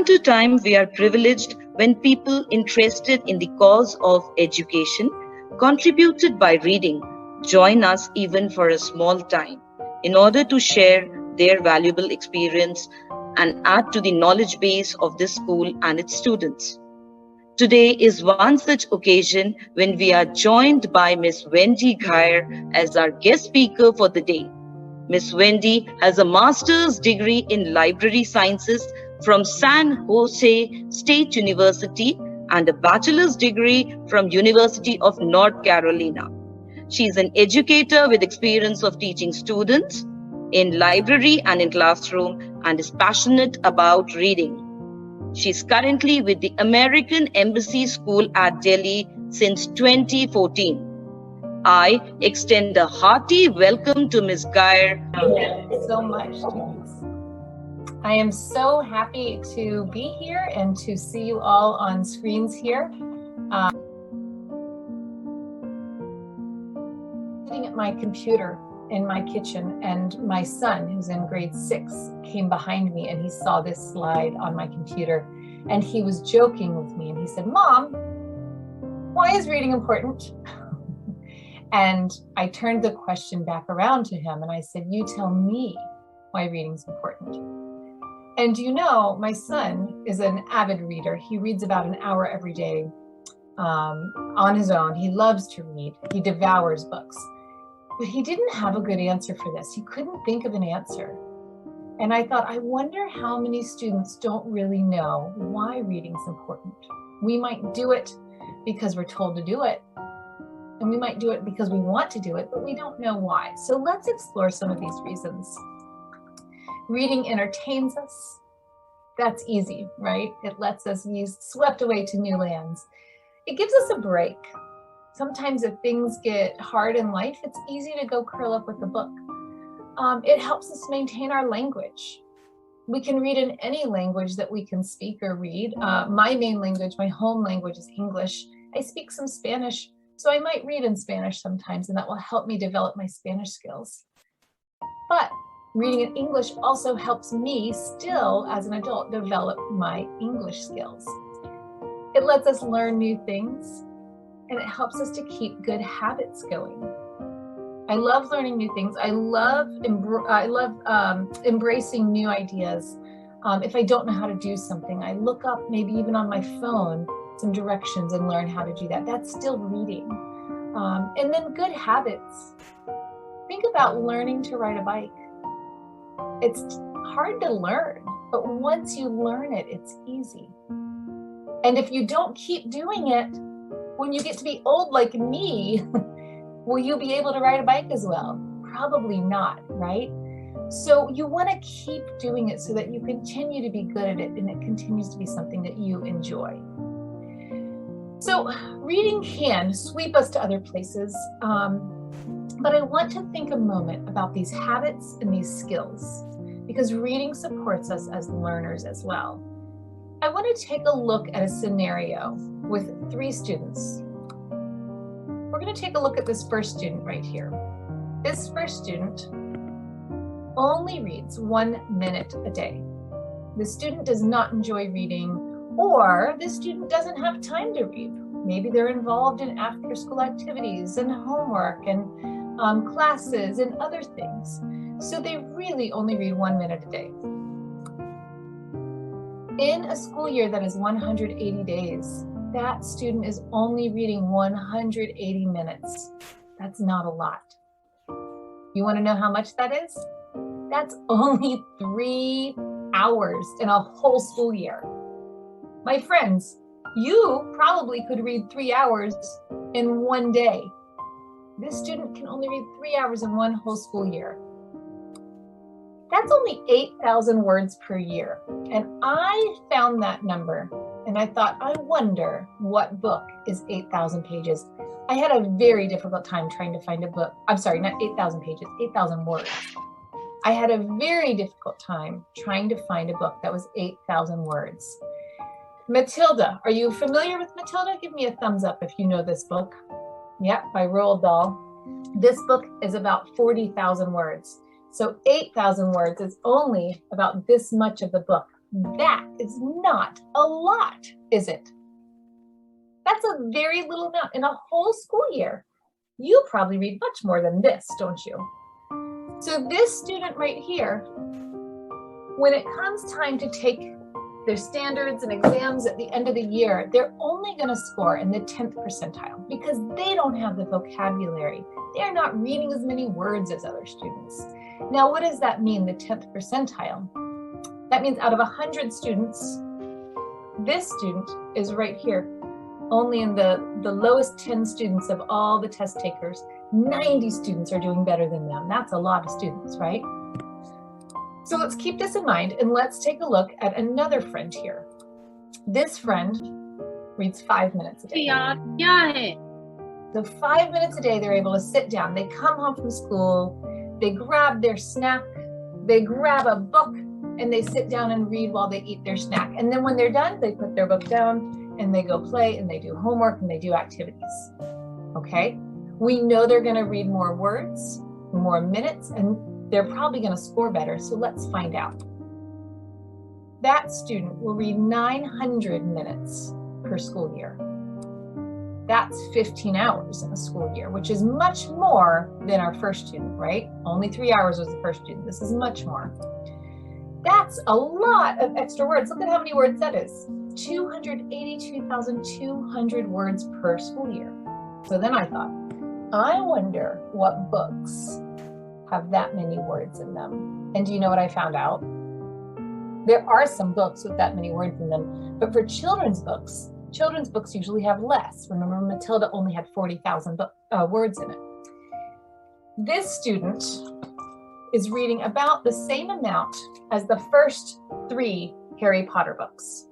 to time, we are privileged when people interested in the cause of education, contributed by reading, join us even for a small time in order to share their valuable experience and add to the knowledge base of this school and its students. Today is one such occasion when we are joined by Ms. Wendy Ghair as our guest speaker for the day. Ms. Wendy has a master's degree in library sciences from San Jose State University and a bachelor's degree from University of North Carolina. She is an educator with experience of teaching students in library and in classroom and is passionate about reading. She is currently with the American Embassy School at Delhi since 2014. I extend a hearty welcome to Ms. Ghair. Thank you so much, James. I am so happy to be here and to see you all on screens here. Sitting at my computer in my kitchen, and my son, who's in grade 6, came behind me and he saw this slide on my computer and he was joking with me and he said, "Mom, why is reading important?" And I turned the question back around to him and I said, "You tell me why reading is important." And you know, my son is an avid reader. He reads about an hour every day on his own. He loves to read. He devours books. But he didn't have a good answer for this. He couldn't think of an answer. And I thought, I wonder how many students don't really know why reading is important. We might do it because we're told to do it. And we might do it because we want to do it, but we don't know why. So let's explore some of these reasons. Reading entertains us. That's easy, right? It lets us be swept away to new lands. It gives us a break. Sometimes if things get hard in life, it's easy to go curl up with a book. It helps us maintain our language. We can read in any language that we can speak or read. My main language, my home language is English. I speak some Spanish, so I might read in Spanish sometimes, and that will help me develop my Spanish skills. But reading in English also helps me still, as an adult, develop my English skills. It lets us learn new things, and it helps us to keep good habits going. I love learning new things. I love embracing new ideas. If I don't know how to do something, I look up, maybe even on my phone, some directions and learn how to do that. That's still reading. And then good habits. Think about learning to ride a bike. It's hard to learn, but once you learn it, it's easy. And if you don't keep doing it, when you get to be old like me, will you be able to ride a bike as well? Probably not, right? So you want to keep doing it so that you continue to be good at it and it continues to be something that you enjoy. So reading can sweep us to other places, but I want to think a moment about these habits and these skills because reading supports us as learners as well. I want to take a look at a scenario with 3 students. We're going to take a look at this first student right here. This first student only reads 1 minute a day. The student does not enjoy reading, or the student doesn't have time to read. Maybe they're involved in after-school activities and homework and classes and other things. So they really only read 1 minute a day. In a school year that is 180 days, that student is only reading 180 minutes. That's not a lot. You want to know how much that is? That's only 3 hours in a whole school year. My friends, you probably could read 3 hours in one day. This student can only read 3 hours in one whole school year. That's only 8,000 words per year. And I found that number and I thought, I wonder what book is 8,000 pages. I had a very difficult time trying to find a book. I'm sorry, not 8,000 pages, 8,000 words. I had a very difficult time trying to find a book that was 8,000 words. Matilda, are you familiar with Matilda? Give me a thumbs up if you know this book. Yep, by Roald Dahl. This book is about 40,000 words. So 8,000 words is only about this much of the book That is not a lot, is it? That's a very little amount in a whole school year. You probably read much more than this, don't you? So this student right here, when it comes time to take their standards and exams at the end of the year, they're only going to score in the 10th percentile because they don't have the vocabulary. They're not reading as many words as other students. Now, what does that mean, the 10th percentile? That means out of 100 students, this student is right here. Only in the lowest 10 students of all the test takers, 90 students are doing better than them. That's a lot of students, right? So let's keep this in mind and let's take a look at another friend here. This friend reads 5 minutes a day. So 5 minutes a day, they're able to sit down. They come home from school, they grab their snack, they grab a book, and they sit down and read while they eat their snack. And then when they're done, they put their book down and they go play and they do homework and they do activities. Okay? We know they're going to read more words, more minutes, and they're probably going to score better. So let's find out. That student will read 900 minutes per school year. That's 15 hours in a school year, which is much more than our first student, right? Only 3 hours was the first student. This is much more. That's a lot of extra words. Look at how many words that is. 282,200 words per school year. So then I thought, I wonder what books have that many words in them. And do you know what I found out? There are some books with that many words in them, but for children's books usually have less. Remember, Matilda only had 40,000 words in it. This student is reading about the same amount as the first 3 Harry Potter books.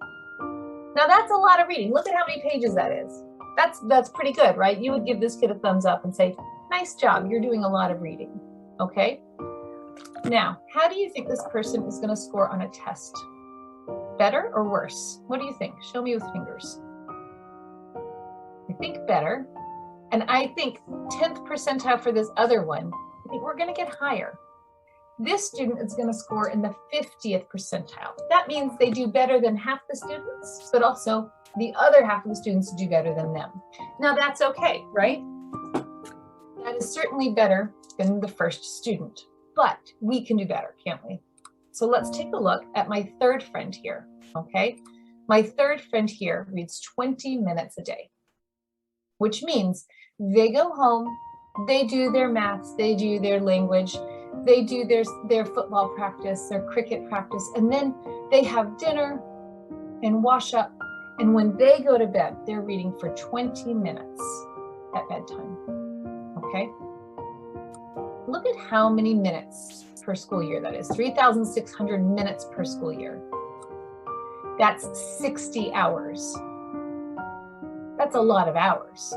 Now that's a lot of reading. Look at how many pages that is. That's pretty good, right? You would give this kid a thumbs up and say, nice job, you're doing a lot of reading, okay? Now, how do you think this person is gonna score on a test? Better or worse? What do you think? Show me with fingers. I think better. And I think 10th percentile for this other one, I think we're gonna get higher. This student is going to score in the 50th percentile. That means they do better than half the students, but also the other half of the students do better than them. Now that's okay, right? That is certainly better than the first student, but we can do better, can't we? So let's take a look at my third friend here, okay? My third friend here reads 20 minutes a day, which means they go home, they do their maths, they do their language, they do their football practice, their cricket practice, and then they have dinner and wash up. And when they go to bed, they're reading for 20 minutes at bedtime, okay? Look at how many minutes per school year that is, 3,600 minutes per school year. That's 60 hours. That's a lot of hours.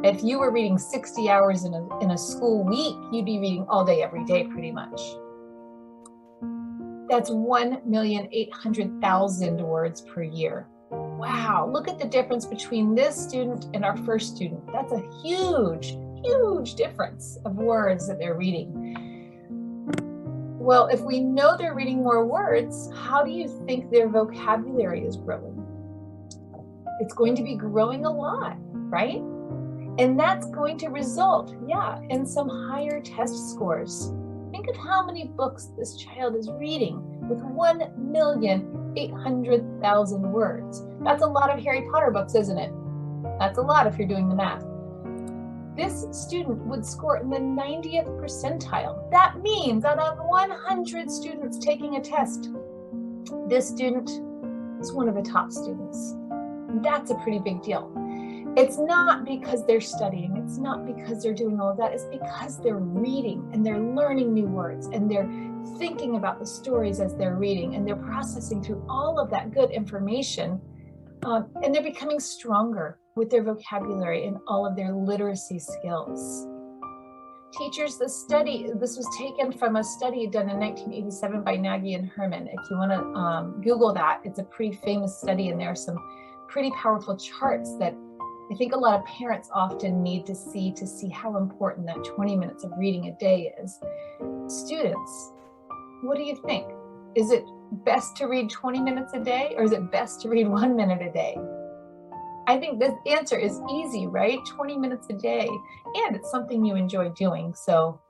If you were reading 60 hours in a school week, you'd be reading all day, every day, pretty much. That's 1,800,000 words per year. Wow, look at the difference between this student and our first student. That's a huge, huge difference of words that they're reading. Well, if we know they're reading more words, how do you think their vocabulary is growing? It's going to be growing a lot, right? And that's going to result, in some higher test scores. Think of how many books this child is reading with 1,800,000 words. That's a lot of Harry Potter books, isn't it? That's a lot if you're doing the math. This student would score in the 90th percentile. That means out of 100 students taking a test, this student is one of the top students. That's a pretty big deal. It's not because they're studying, it's not because they're doing all of that, it's because they're reading and they're learning new words and they're thinking about the stories as they're reading and they're processing through all of that good information, and they're becoming stronger with their vocabulary and all of their literacy skills. Teachers, this was taken from a study done in 1987 by Nagy and Herman. If you want to Google that, it's a pretty famous study and there are some pretty powerful charts that I think a lot of parents often need to see how important that 20 minutes of reading a day is. Students, what do you think? Is it best to read 20 minutes a day, or is it best to read 1 minute a day? I think this answer is easy, right? 20 minutes a day. And it's something you enjoy doing. So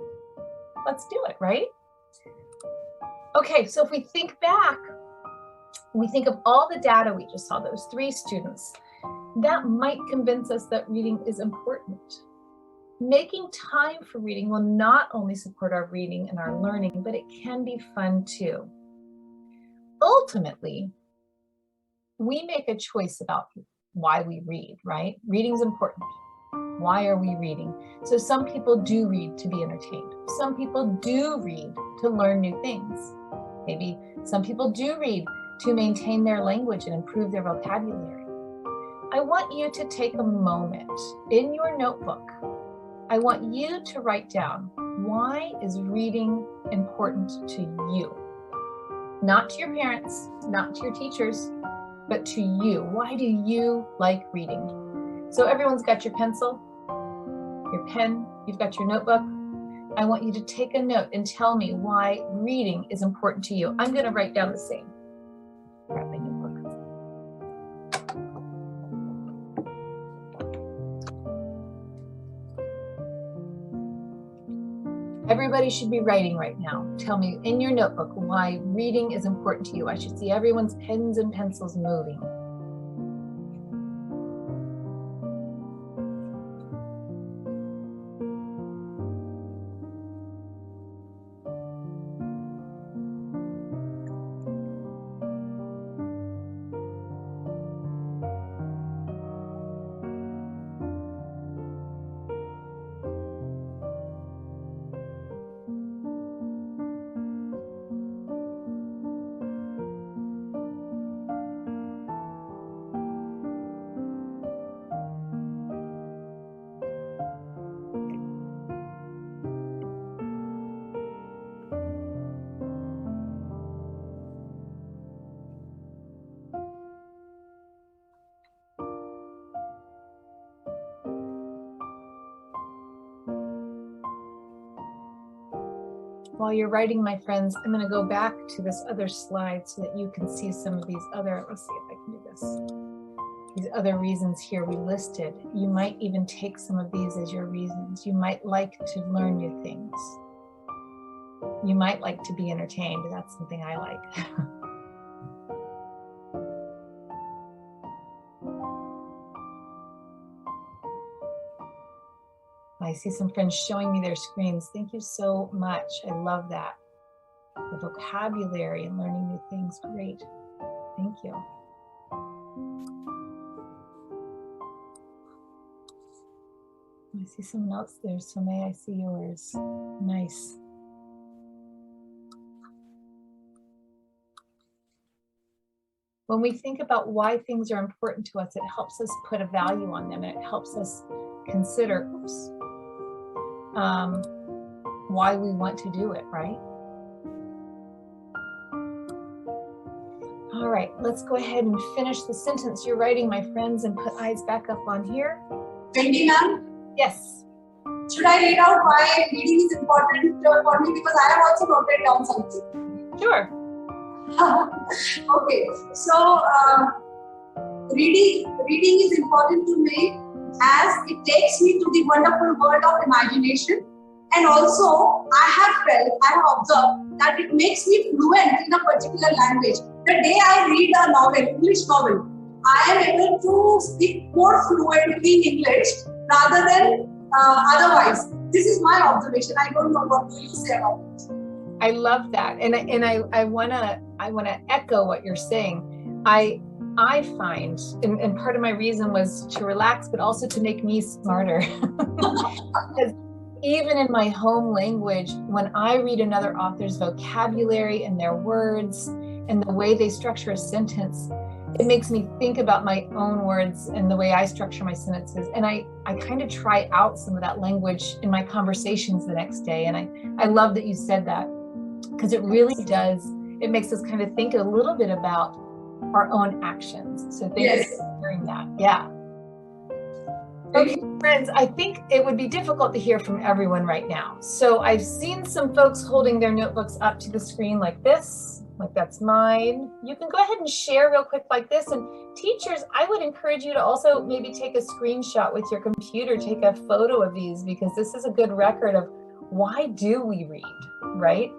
let's do it, right? Okay, so if we think back, we think of all the data we just saw, those 3 students, that might convince us that reading is important. Making time for reading will not only support our reading and our learning, but it can be fun too. Ultimately, we make a choice about why we read, right? Reading's important. Why are we reading? So some people do read to be entertained. Some people do read to learn new things. Maybe some people do read to maintain their language and improve their vocabulary. I want you to take a moment in your notebook. I want you to write down, why is reading important to you? Not to your parents, not to your teachers, but to you. Why do you like reading? So everyone's got your pencil, your pen, you've got your notebook. I want you to take a note and tell me why reading is important to you. I'm going to write down the same. Grab my notebook. Everybody should be writing right now. Tell me in your notebook why reading is important to you. I should see everyone's pens and pencils moving. While you're writing, my friends, I'm going to go back to this other slide so that you can see some of these other, let's see if I can do this. These other reasons here we listed. You might even take some of these as your reasons. You might like to learn new things. You might like to be entertained. That's something I like. I see some friends showing me their screens. Thank you so much. I love that. The vocabulary and learning new things. Great. Thank you. I see someone else there, so may I see yours? Nice. When we think about why things are important to us, it helps us put a value on them, and it helps us consider, why we want to do it, right? All right, let's go ahead and finish the sentence you're writing, my friends, and put eyes back up on here. Wendy ma'am? Yes. Should I read out why reading is important for me? Because I have also noted down something. Sure. Okay, so reading is important to me as it takes me to the wonderful world of imagination, and also I have observed that it makes me fluent in a particular language. The day I read a novel, English novel, I am able to speak more fluently in English rather than otherwise. This is my observation. I don't know what you say about it. I love that, and I wanna echo what you're saying. I find, and part of my reason was to relax, but also to make me smarter. Because even in my home language, when I read another author's vocabulary and their words and the way they structure a sentence, it makes me think about my own words and the way I structure my sentences. And I kind of try out some of that language in my conversations the next day. And I love that you said that, because it really does, it makes us kind of think a little bit about our own actions. So thank you for hearing that. Yeah. Okay, friends, I think it would be difficult to hear from everyone right now. So I've seen some folks holding their notebooks up to the screen like this, like that's mine. You can go ahead and share real quick like this. And teachers, I would encourage you to also maybe take a screenshot with your computer, take a photo of these, because this is a good record of why do we read, right?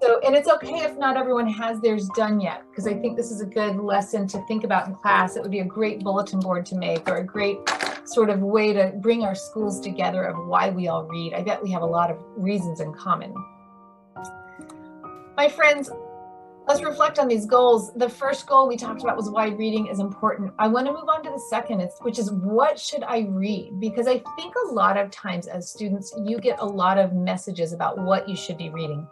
So, and it's okay if not everyone has theirs done yet, because I think this is a good lesson to think about in class. It would be a great bulletin board to make, or a great sort of way to bring our schools together of why we all read. I bet we have a lot of reasons in common. My friends, let's reflect on these goals. The first goal we talked about was why reading is important. I want to move on to the second, which is what should I read? Because I think a lot of times as students, you get a lot of messages about what you should be reading.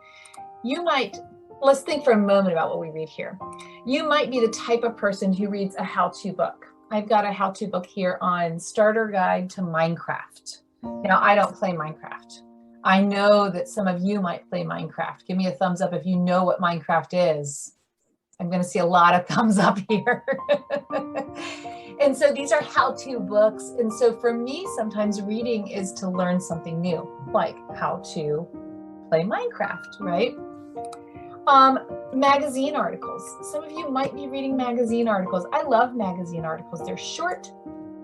You might, let's think for a moment about what we read here. You might be the type of person who reads a how-to book. I've got a how-to book here on Starter Guide to Minecraft. Now, I don't play Minecraft. I know that some of you might play Minecraft. Give me a thumbs up if you know what Minecraft is. I'm going to see a lot of thumbs up here. And so these are how-to books. And so for me, sometimes reading is to learn something new, like how to play Minecraft, right? Magazine articles. Some of you might be reading magazine articles. I love magazine articles. They're short.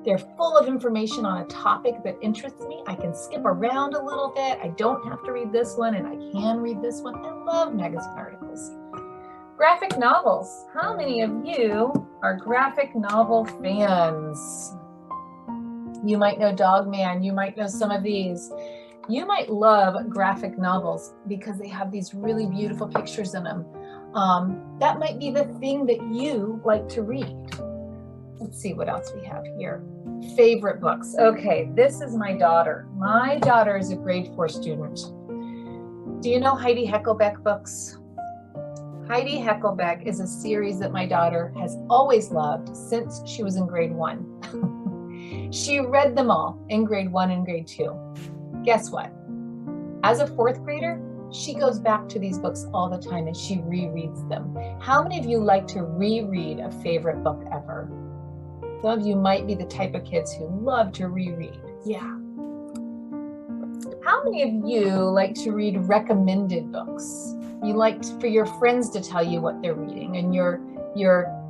They're full of information on a topic that interests me. I can skip around a little bit. I don't have to read this one and I can read this one. I love magazine articles. Graphic novels. How many of you are graphic novel fans? You might know Dog Man. You might know some of these. You might love graphic novels because they have these really beautiful pictures in them. That might be the thing that you like to read. Let's see what else we have here. Favorite books. Okay, this is my daughter. My daughter is a grade 4 student. Do you know Heidi Heckelbeck books? Heidi Heckelbeck is a series that my daughter has always loved since she was in grade 1. She read them all in grade 1 and grade 2. Guess what? As a 4th grader, she goes back to these books all the time and she rereads them. How many of you like to reread a favorite book ever? Some of you might be the type of kids who love to reread. Yeah. How many of you like to read recommended books? You like for your friends to tell you what they're reading and your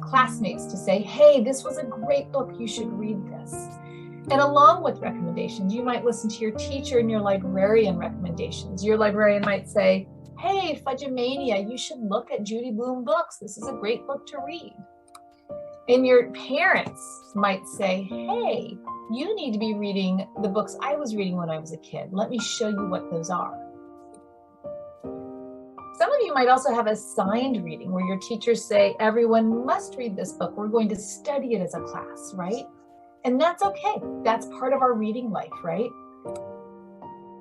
classmates to say, hey, this was a great book, you should read this. And along with recommendations, you might listen to your teacher and your librarian recommendations. Your librarian might say, hey, Fudgemania, you should look at Judy Blume books. This is a great book to read. And your parents might say, hey, you need to be reading the books I was reading when I was a kid. Let me show you what those are. Some of you might also have assigned reading where your teachers say, everyone must read this book. We're going to study it as a class, right? And that's okay. That's part of our reading life, right?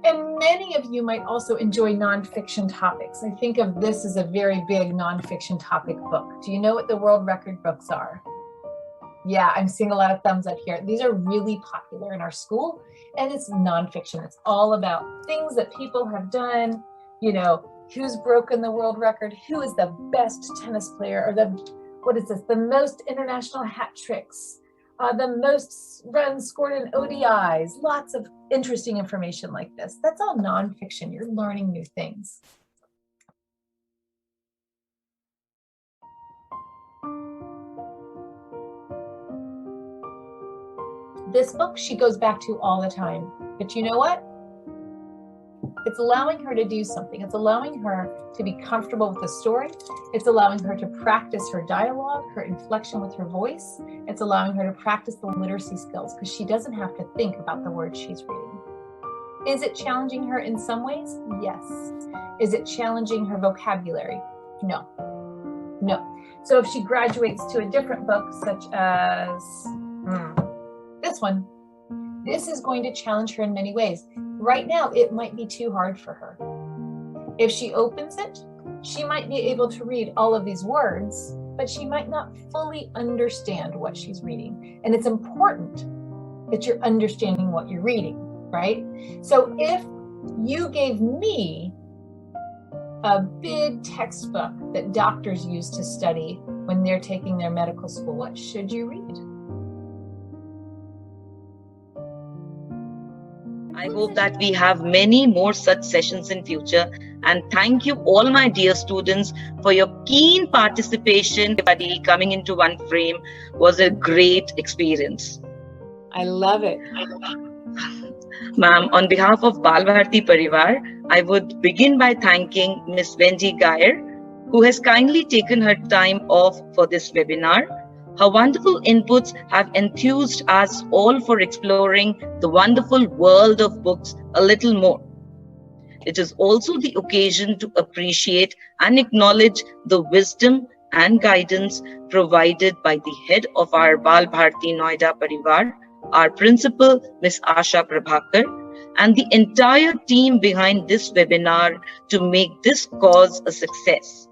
And many of you might also enjoy nonfiction topics. I think of this as a very big nonfiction topic book. Do you know what the world record books are? Yeah, I'm seeing a lot of thumbs up here. These are really popular in our school, and it's nonfiction. It's all about things that people have done, you know, who's broken the world record, who is the best tennis player, or the most international hat tricks, the most runs scored in ODIs, lots of interesting information like this. That's all nonfiction. You're learning new things. This book she goes back to all the time. But you know what? It's allowing her to do something. It's allowing her to be comfortable with the story. It's allowing her to practice her dialogue, her inflection with her voice. It's allowing her to practice the literacy skills because she doesn't have to think about the words she's reading. Is it challenging her in some ways? Yes. Is it challenging her vocabulary? No. No. So if she graduates to a different book, such as this one, this is going to challenge her in many ways. Right now, it might be too hard for her. If she opens it, she might be able to read all of these words, but she might not fully understand what she's reading. And it's important that you're understanding what you're reading, right? So if you gave me a big textbook that doctors use to study when they're taking their medical school, what should you read? I hope that we have many more such sessions in future. And thank you all my dear students for your keen participation. Everybody coming into one frame was a great experience. I love it. Ma'am, on behalf of Bal Bharti Parivar, I would begin by thanking Ms. Wendy Geyer, who has kindly taken her time off for this webinar. Her wonderful inputs have enthused us all for exploring the wonderful world of books a little more. It is also the occasion to appreciate and acknowledge the wisdom and guidance provided by the head of our Bal Bharti Noida Parivar, our principal, Ms. Asha Prabhakar, and the entire team behind this webinar to make this cause a success.